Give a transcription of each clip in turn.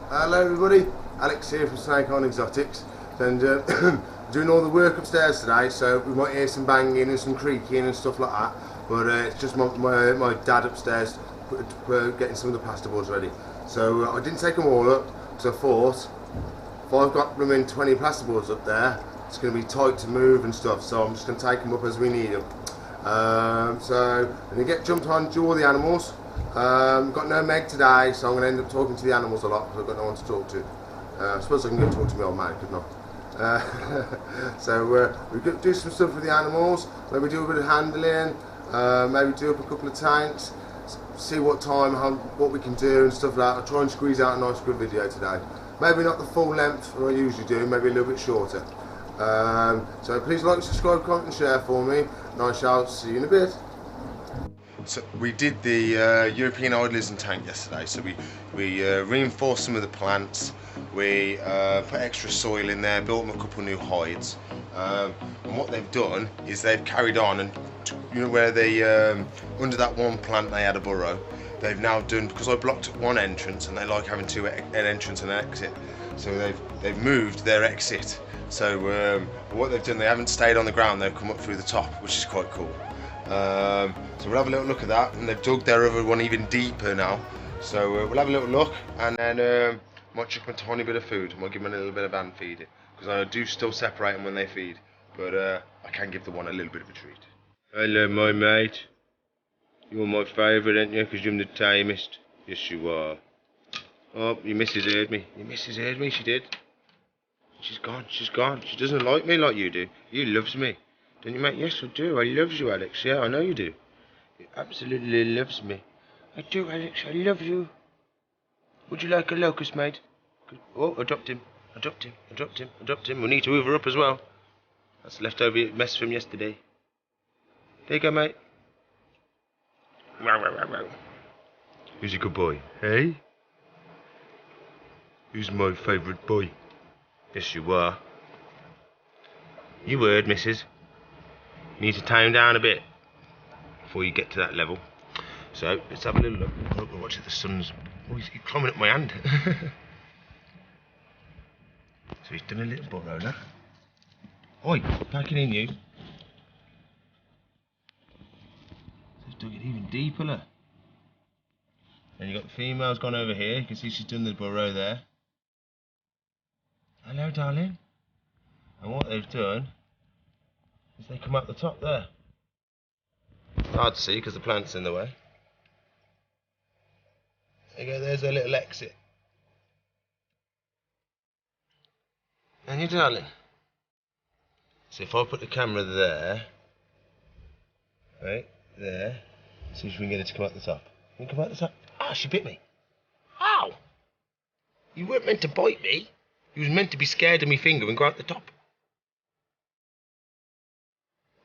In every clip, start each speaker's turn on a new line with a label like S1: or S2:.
S1: Hello everybody, Alex here from Snake On Exotics, and doing all the work upstairs today, so we might hear some banging and some creaking and stuff like that, but it's just my dad upstairs getting some of the plasterboards ready. So I didn't take them all up because I thought if I've got room in 20 plasterboards up there, it's going to be tight to move and stuff, so I'm just going to take them up as we need them. So I'm going to get jumped on to all the animals. Got no Meg today, so I'm going to end up talking to the animals a lot because I've got no one to talk to. I suppose I can go talk to my old man, couldn't I? So we're going to do some stuff with the animals, maybe do a bit of handling, maybe do up a couple of tanks, see what we can do and stuff like that. I'll try and squeeze out a nice good video today. Maybe not the full length I usually do, maybe a little bit shorter. So please like, subscribe, comment and share for me, and I shall see you in a bit. So we did the European idlers and tank yesterday, so we reinforced some of the plants, we put extra soil in there, built them a couple new hides, and what they've done is they've carried on, and you know where they under that one plant they had a burrow, they've now done, because I blocked one entrance and they like having an entrance and an exit, so they've moved their exit. So what they've done, they haven't stayed on the ground, they've come up through the top, which is quite cool. So we'll have a little look at that, and they've dug their other one even deeper now. So we'll have a little look, and then might chuck them a tiny bit of food. I might give them a little bit of hand feeding, because I do still separate them when they feed, but I can give the one a little bit of a treat. Hello my mate, you're my favourite, aren't you, because you're the tamest? Yes you are. Oh, your missus heard me. Your missus heard me, she did. She's gone, she's gone. She doesn't like me like you do. You loves me. Don't you, mate? Yes, I do. I loves you, Alex. Yeah, I know you do. You absolutely loves me. I do, Alex. I love you. Would you like a locust, mate? Oh, I dropped him. I dropped him. I dropped him. I dropped him. We need to hoover up as well. That's leftover mess from yesterday. There you go, mate. Who's a good boy? Hey? Who's my favourite boy? Yes, you are. You heard, missus. You need to tone down a bit before you get to that level. So let's have a little look. Oh, watch it, the sun's. Oh, he's climbing up my hand. So he's done a little burrow now. Oi, packing in you. So he's dug it even deeper. Look. And you've got the female's gone over here. You can see she's done the burrow there. Hello, darling. And what they've done is they come up the top there. It's hard to see because the plant's in the way. There you go, there's a little exit. And you, darling. So if I put the camera there, right there, see if we can get it to come up the top. Can you come up the top? Ah, she bit me. Ow! You weren't meant to bite me. You was meant to be scared of me finger and go out the top.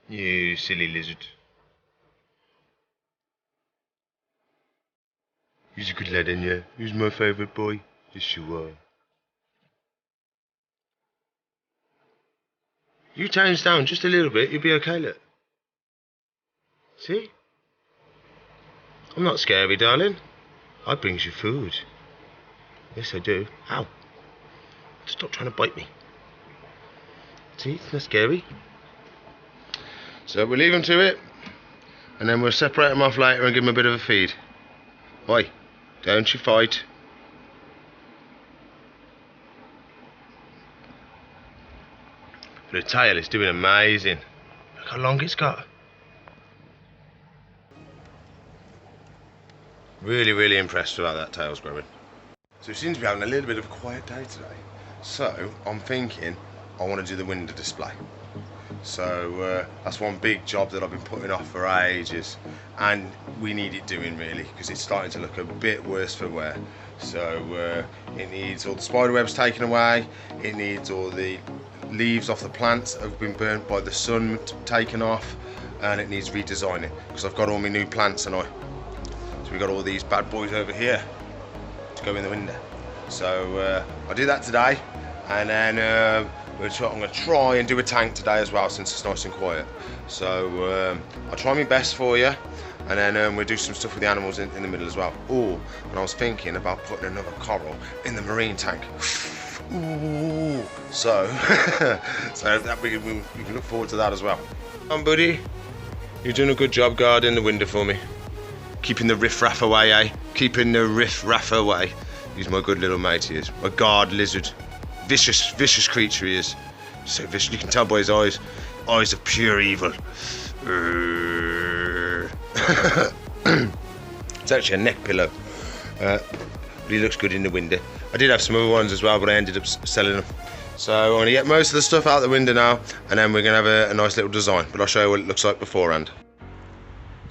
S1: You silly lizard. He's a good lad, ain't you? He's my favourite boy. Yes, you are. You tones down just a little bit, you'll be okay, look. See? I'm not scary, darling. I brings you food. Yes, I do. Ow. Stop trying to bite me. See, it's not scary. So we'll leave them to it, and then we'll separate them off later and give them a bit of a feed. Oi, don't you fight. The tail is doing amazing. Look how long it's got. Really, really impressed with how that tail's growing. So it seems to be having a little bit of a quiet day today. So I'm thinking I want to do the window display. So that's one big job that I've been putting off for ages, and we need it doing really, because it's starting to look a bit worse for wear. So it needs all the spider webs taken away, it needs all the leaves off the plants that have been burnt by the sun taken off, and it needs redesigning, because I've got all my new plants and so we've got all these bad boys over here to go in the window. So I'll do that today, and then I'm going to try and do a tank today as well, since it's nice and quiet. So I'll try my best for you, and then we'll do some stuff with the animals in the middle as well. Oh, and I was thinking about putting another coral in the marine tank. Ooh. So, so that we can look forward to that as well. Come on, buddy. You're doing a good job guarding the window for me. Keeping the riff-raff away, eh? Keeping the riff-raff away. He's my good little mate, he is. My guard lizard. Vicious creature he is. So vicious, you can tell by his eyes. Eyes of pure evil. It's actually a neck pillow. But he looks good in the window. I did have some other ones as well, but I ended up selling them. So I'm going to get most of the stuff out the window now, and then we're going to have a nice little design. But I'll show you what it looks like beforehand.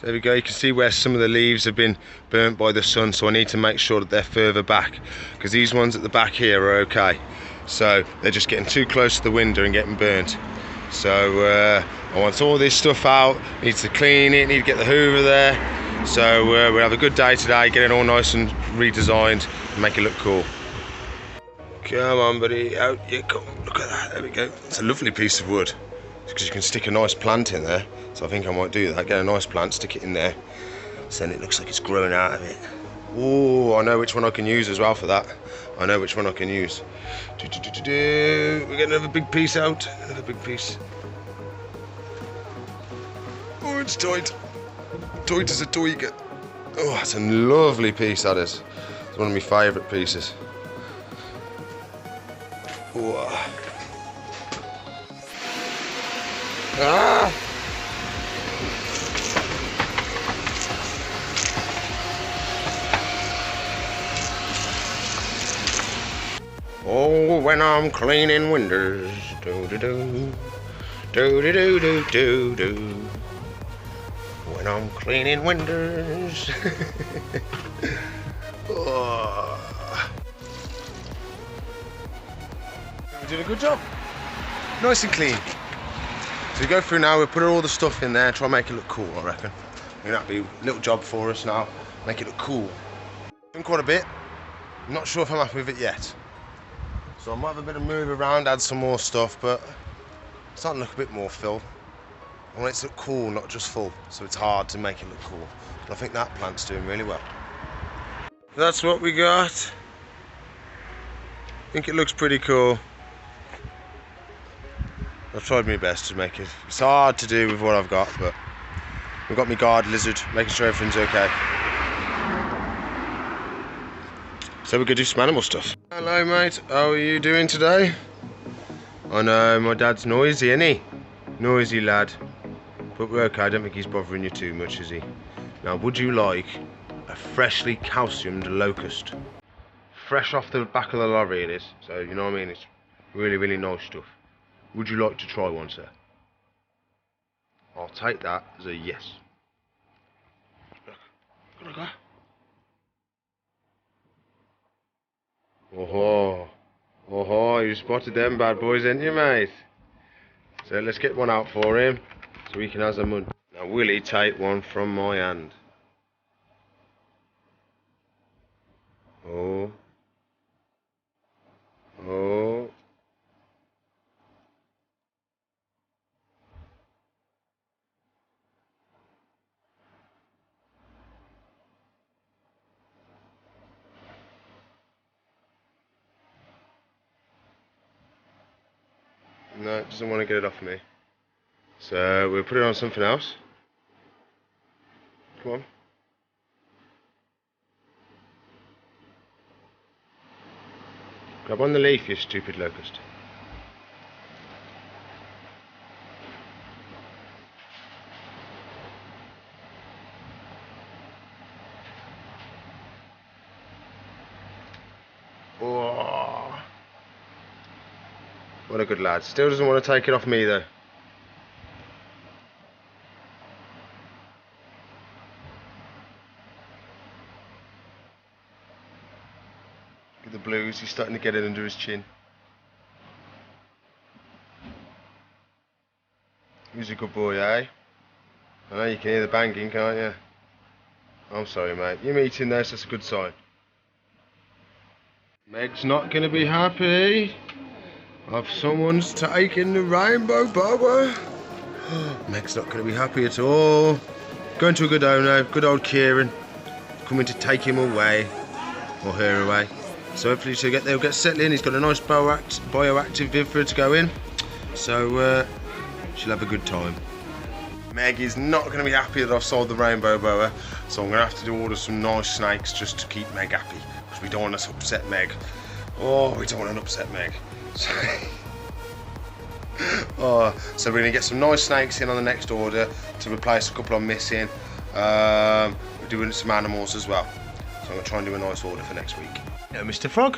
S1: There we go, you can see where some of the leaves have been burnt by the sun, so I need to make sure that they're further back, because these ones at the back here are okay. So they're just getting too close to the window and getting burnt. So I want all this stuff out, need to clean it, need to get the hoover there. So we'll have a good day today, get it all nice and redesigned and make it look cool. Come on buddy, out you come, look at that, there we go. It's a lovely piece of wood, because you can stick a nice plant in there. So I think I might do that, get a nice plant, stick it in there, so then it looks like it's growing out of it. Oh, I know which one I can use as well for that. I know which one I can use. We get another big piece out, another big piece. Oh, it's tight. Tight as a tiger. Oh, it's a lovely piece, that is. It's one of my favourite pieces. Oh. Ah! Oh, when I'm cleaning windows, do-do-do, do-do-do-do-do-do. When I'm cleaning windows. Oh. We did a good job. Nice and clean. So we go through now, we'll put all the stuff in there, try and make it look cool, I reckon. I mean, that'll be a little job for us now, make it look cool. Done quite a bit. I'm not sure if I'm happy with it yet. So I might have a bit of move around, add some more stuff, but it's starting to look a bit more full. I want it to look cool, not just full, so it's hard to make it look cool. And I think that plant's doing really well. That's what we got. I think it looks pretty cool. I've tried my best to make it. It's hard to do with what I've got, but we've got my guard lizard, making sure everything's okay. So we're going to do some animal stuff. Hello mate, how are you doing today? I know, my dad's noisy, isn't he? Noisy lad. But we're okay, I don't think he's bothering you too much, is he? Now, would you like a freshly calciumed locust? Fresh off the back of the lorry it is, so you know what I mean? It's really, really nice stuff. Would you like to try one, sir? I'll take that as a yes. Look. Oh, you spotted them bad boys, ain't you, mate? So let's get one out for him, so he can have some mud. Now, will he take one from my hand? Oh. No, it doesn't want to get it off me. So we'll put it on something else. Come on. Grab on the leaf, you stupid locust. Oh. What a good lad. Still doesn't want to take it off me though. Look at the blues, he's starting to get it under his chin. He's a good boy, eh? I know you can hear the banging, can't you? I'm sorry mate, you're eating there, so that's a good sign. Meg's not going to be happy. Someone's taking the rainbow boa. Meg's not going to be happy at all. Going to a good owner, good old Kieran, coming to take him away, or her away. So hopefully they'll get settled in. He's got a nice bioactive viv for her to go in, so she'll have a good time. Meg is not going to be happy that I've sold the rainbow boa, so I'm going to have to order some nice snakes just to keep Meg happy, because we don't want to upset Meg. Oh, we don't want to upset Meg. So, so we're going to get some nice snakes in on the next order to replace a couple I'm missing. We're doing some animals as well, so I'm going to try and do a nice order for next week. Hello, Mr. Frog.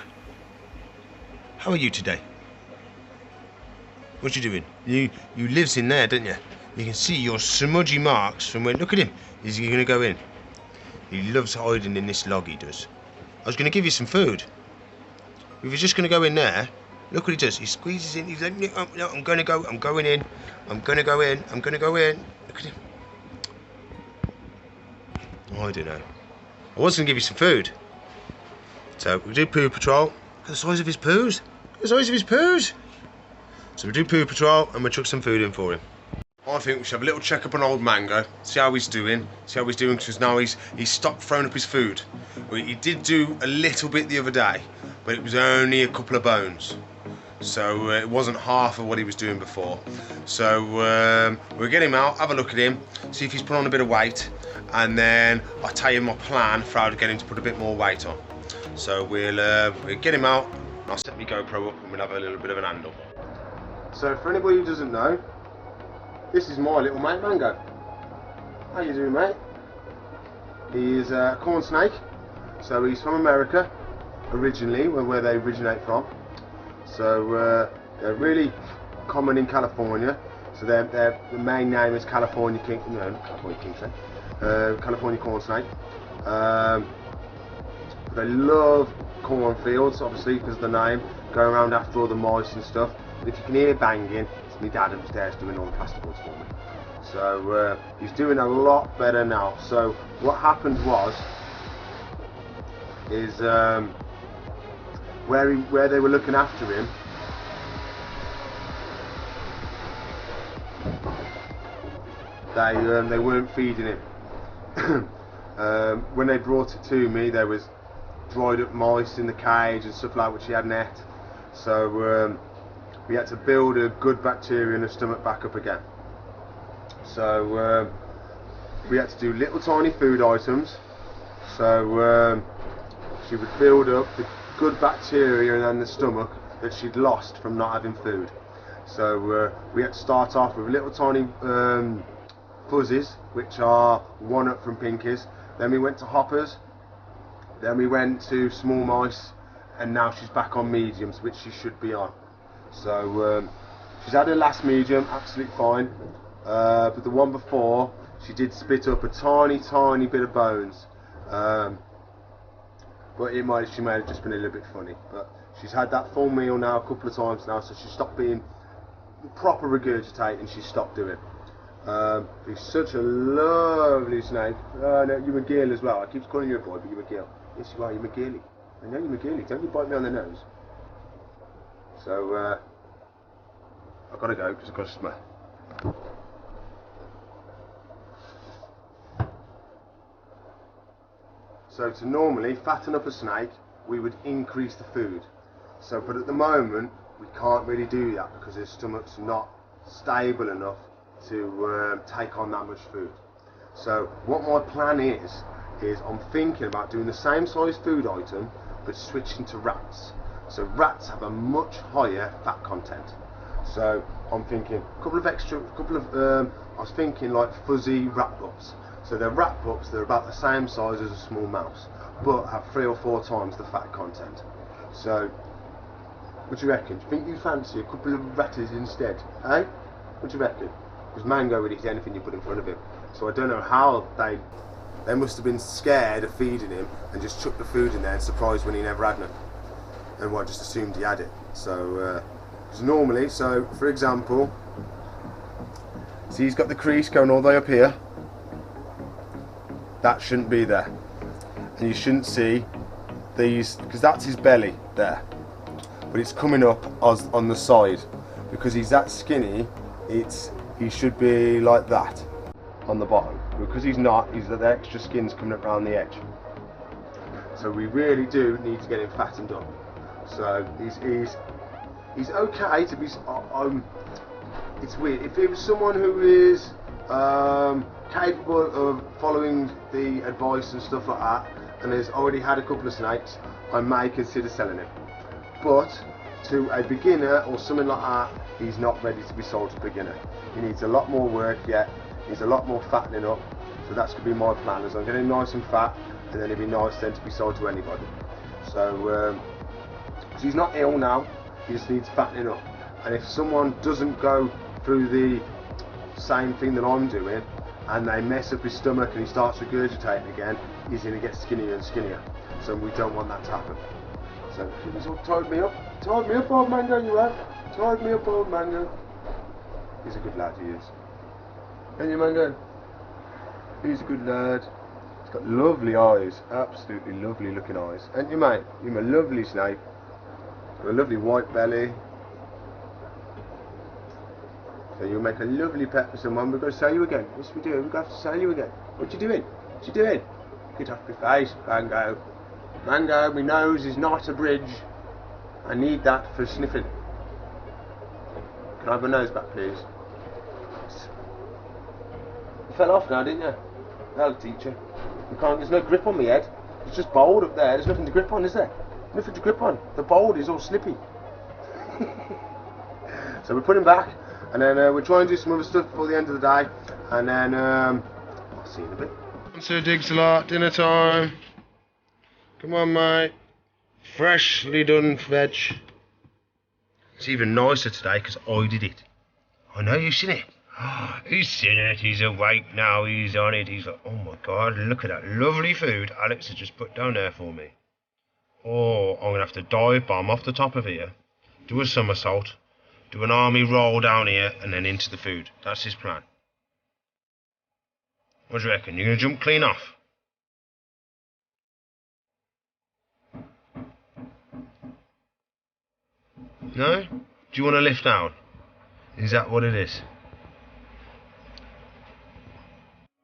S1: How are you today? What you doing? You lives in there, don't you? You can see your smudgy marks from where. Look at him. Is he going to go in? He loves hiding in this log, he does. I was going to give you some food. If you're just going to go in there, look what he does. He squeezes in. He's like, no, I'm going to go. I'm going in. I'm going to go in. I'm going to go in. Look at him. Oh, I don't know. I was going to give you some food. So we do poo patrol. Look at the size of his poos. Look at the size of his poos. So we do poo patrol and we chuck some food in for him. I think we should have a little check up on old Mango, see how he's doing, because now he's stopped throwing up his food. He did do a little bit the other day, but it was only a couple of bones, so it wasn't half of what he was doing before. So we'll get him out, have a look at him, see if he's put on a bit of weight, and then I'll tell you my plan for how to get him to put a bit more weight on. So we'll get him out, and I'll set my GoPro up and we'll have a little bit of an handle. So for anybody who doesn't know, this is my little mate Mango. How you doing, mate? He is a corn snake, so he's from America originally, where they originate from. So they're really common in California. So the main name is California King, no, not California King snake, California corn snake. They love cornfields, obviously, because of the name. Go around after all the mice and stuff. And if you can hear banging, it's my dad upstairs doing all the plasterboards for me. So he's doing a lot better now. So what happened is where they were looking after him, they weren't feeding him. When they brought it to me, there was dried up mice in the cage and stuff like that, which he had net. So we had to build a good bacteria in the stomach back up again. So we had to do little tiny food items. So she would build up the good bacteria in the stomach that she'd lost from not having food. So we had to start off with little tiny fuzzies, which are one up from pinkies. Then we went to hoppers. Then we went to small mice, and now she's back on mediums, which she should be on. So she's had her last medium, absolutely fine. But the one before, she did spit up a tiny bit of bones. But she might have just been a little bit funny. But she's had that full meal now a couple of times now, so she stopped being proper regurgitating. She stopped doing. He's such a lovely snake. No, you're a girl as well. I keep calling you a boy, but you're a girl. Yes, you are. You're a girlie. I know you're a girlie. Don't you bite me on the nose. So I've got to go because I've got to smell. So to normally fatten up a snake, we would increase the food. So, but at the moment, we can't really do that because his stomach's not stable enough to take on that much food. So what my plan is I'm thinking about doing the same size food item, but switching to rats. So rats have a much higher fat content. So I'm thinking I was thinking like fuzzy rat pups. So they're rat pups, they're about the same size as a small mouse, but have 3 or 4 times the fat content. So what do you reckon? Do you think you fancy a couple of ratties instead? Eh? What do you reckon? Because Mango would eat anything you put in front of him. So I don't know how they must have been scared of feeding him and just chucked the food in there and surprised when he never had none. And just assumed he had it. So, because normally, so for example, see he's got the crease going all the way up here. That shouldn't be there. And you shouldn't see these, because that's his belly there. but it's coming up on the side. Because he's that skinny, he should be like that on the bottom. Because he's not, the extra skin's coming up around the edge. So we really do need to get him fattened up. So he's okay to be. It's weird. If it was someone who is capable of following the advice and stuff like that, and has already had a couple of snakes, I may consider selling him. But to a beginner or something like that, he's not ready to be sold to a beginner. He needs a lot more work yet. He needs a lot more fattening up. So that's going to be my plan. As I'm getting nice and fat, and then it'd be nice then to be sold to anybody. So he's not ill now. He just needs fattening up. And if someone doesn't go through the same thing that I'm doing, and they mess up his stomach and he starts regurgitating again, he's going to get skinnier and skinnier. So we don't want that to happen. So he's all tied me up. Tied me up, old Mango, you have. Tied me up, old Mango. He's a good lad, he is. Ain't you, Mango? He's a good lad. He's got lovely eyes. Absolutely lovely looking eyes. Ain't you, mate? You're a lovely snake. Got a lovely white belly. So you'll make a lovely pet for someone. We've got to sell you again. Yes, we do. We've got to sell you again. What you doing? What you doing? Get off my face, Mango. Mango, my nose is not a bridge. I need that for sniffing. Can I have my nose back, please? You fell off now, didn't you? That'll teach you. You can't. There's no grip on my head. It's just bald up there. There's nothing to grip on, is there? Nothing to grip on. The bald is all slippy. So we put him back, and then we'll try and do some other stuff before the end of the day, and then I'll see you in a bit. Sir Diggs a lot, dinner time. Come on, mate. Freshly done veg. It's even nicer today because I did it. I know you've seen it. He's seen it. He's awake now. He's on it. He's like, oh my God, look at that lovely food Alex has just put down there for me. Oh, I'm going to have to dive bomb off the top of here, do a somersault, do an army roll down here, and then into the food. That's his plan. What do you reckon? You're going to jump clean off? No? Do you want to lift down? Is that what it is?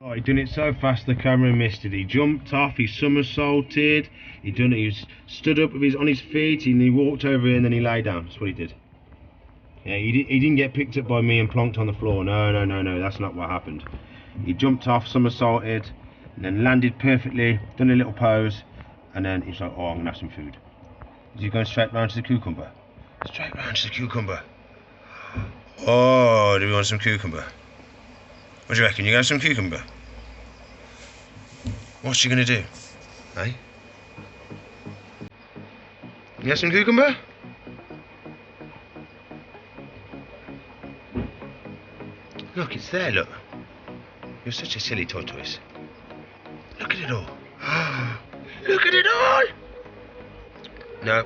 S1: Oh, he done it so fast the camera missed it. He jumped off, he somersaulted, he stood up on his feet, and he walked over here and then he lay down. That's what he did. Yeah, he didn't get picked up by me and plonked on the floor. No, that's not what happened. He jumped off, somersaulted, and then landed perfectly, done a little pose, and then he's like, oh, I'm gonna have some food. Is he going straight round to the cucumber? Straight round to the cucumber. Oh, do we want some cucumber? What do you reckon? You got some cucumber? What's she gonna do? Eh? You got some cucumber? Look, it's there, look. You're such a silly tortoise. Look at it all. Look at it all! No.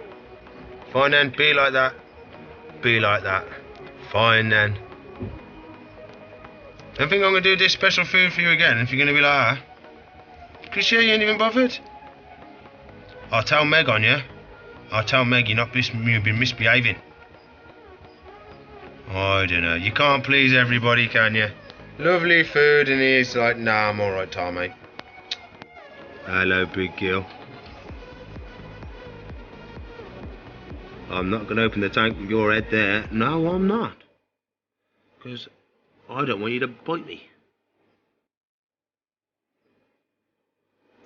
S1: Fine then, be like that. Be like that. Fine then. Don't think I'm going to do this special food for you again if you're going to be like that. Because you ain't even bothered. I'll tell Meg on you. I'll tell Meg you've been misbehaving. I don't know. You can't please everybody, can you? Lovely food, and he's like, nah, I'm alright, Tom, mate. Hello, big girl. I'm not going to open the tank with your head there. No, I'm not. Because I don't want you to bite me.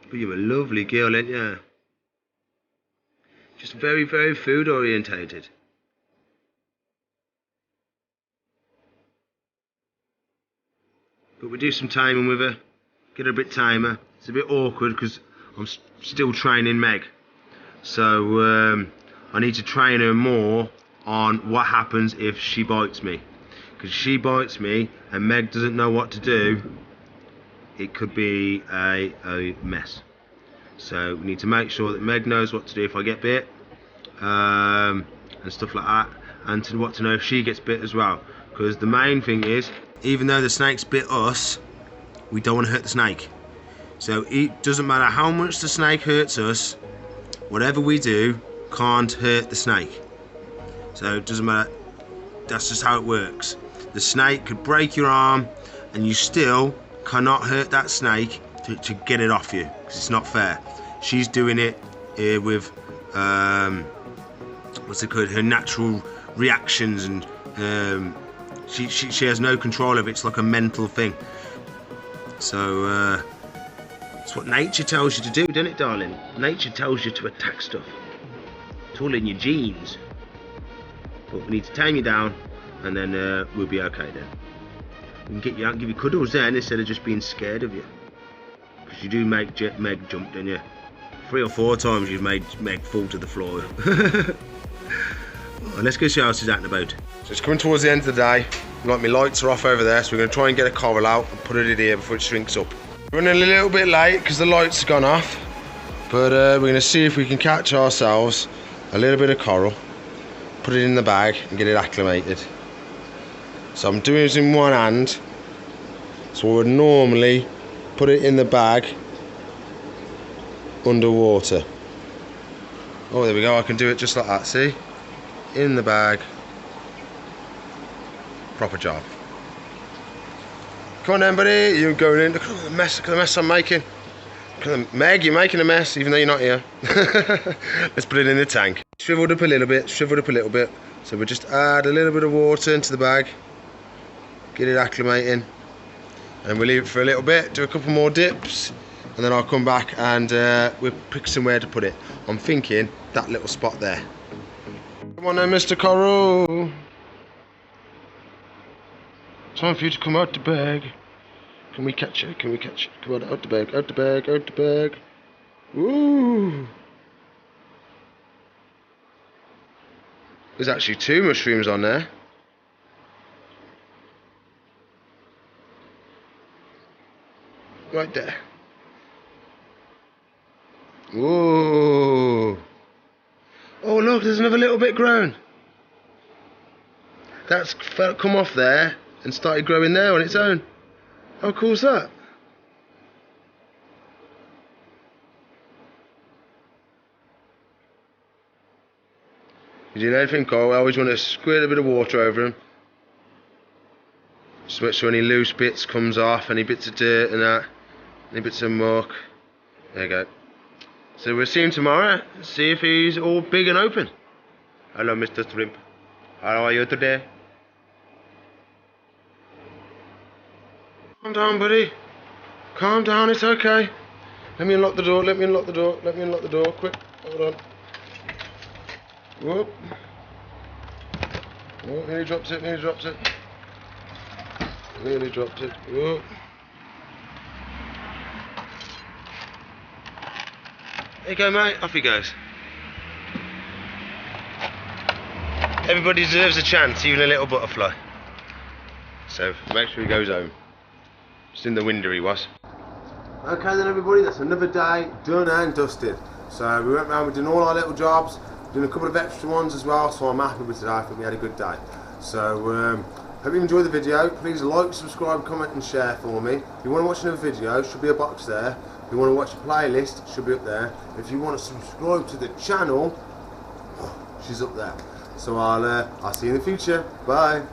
S1: But you're a lovely girl, ain't you? Just very, very food orientated. But we do some timing with her. Get her a bit tamer. It's a bit awkward because I'm still training Meg. So I need to train her more on what happens if she bites me. Because she bites me and Meg doesn't know what to do, it could be a mess. So we need to make sure that Meg knows what to do if I get bit, and stuff like that, and what to know if she gets bit as well. Because the main thing is, even though the snake's bit us, we don't want to hurt the snake. So it doesn't matter how much the snake hurts us, whatever we do can't hurt the snake.
S2: So it doesn't matter. That's just how it works. The snake could break your arm and you still cannot hurt that snake to get it off you, because it's not fair. She's doing it with what's it called, her natural reactions, and she has no control of it. It's like a mental thing. So it's what nature tells you to do, doesn't it, darling? Nature tells you to attack stuff. It's all in your genes. But we need to tame you down, and then we'll be okay then. We can get you out and give you cuddles then, instead of just being scared of you. Because you do make Meg jump, don't you? 3 or 4 times you've made Meg fall to the floor. Well, let's go see how else is out and about. So it's coming towards the end of the day. Like, my lights are off over there, so we're going to try and get a coral out and put it in here before it shrinks up. We're running a little bit late because the lights have gone off, but we're going to see if we can catch ourselves a little bit of coral, put it in the bag and get it acclimated. So I'm doing this in one hand, so I would normally put it in the bag underwater. Oh, there we go, I can do it just like that, see? In the bag. Proper job. Come on then, buddy, you're going in. Look at the mess I'm making. Meg, you're making a mess even though you're not here. Let's put it in the tank. Shriveled up a little bit, so we'll just add a little bit of water into the bag, get it acclimating, and we'll leave it for a little bit, do a couple more dips, and then I'll come back and we'll pick somewhere to put it. I'm thinking that little spot there. Come on then, Mr. Coral. Time for you to come out the bag. Can we catch it? Can we catch it? Come on, out the bag, out the bag, out the bag. Woo! There's actually 2 mushrooms on there. Right there. Whoa! Oh look, there's another little bit grown. That's come off there and started growing there on its own. How cool is that? You doing anything, Cole? I always want to squirt a bit of water over them. Just make sure any loose bits comes off, any bits of dirt and that, any bits of muck. There you go. So we'll see him tomorrow, see if he's all big and open. Hello, Mr. Shrimp. How are you today? Calm down, buddy. Calm down, it's okay. Let me unlock the door, let me unlock the door, let me unlock the door, quick. Hold on. Whoop. Oh, nearly dropped it, nearly dropped it. Nearly dropped it. Whoop. There you go, mate. Off he goes. Everybody deserves a chance, even a little butterfly. So make sure he goes home. Just in the window he was. Okay then, everybody, that's another day done and dusted. So we went round, we're doing all our little jobs, doing a couple of extra ones as well, so I'm happy with today. I think we had a good day. So hope you enjoyed the video. Please like, subscribe, comment and share for me. If you want to watch another video, should be a box there. If you want to watch a playlist, should be up there. If you want to subscribe to the channel, she's up there. So I'll see you in the future. Bye.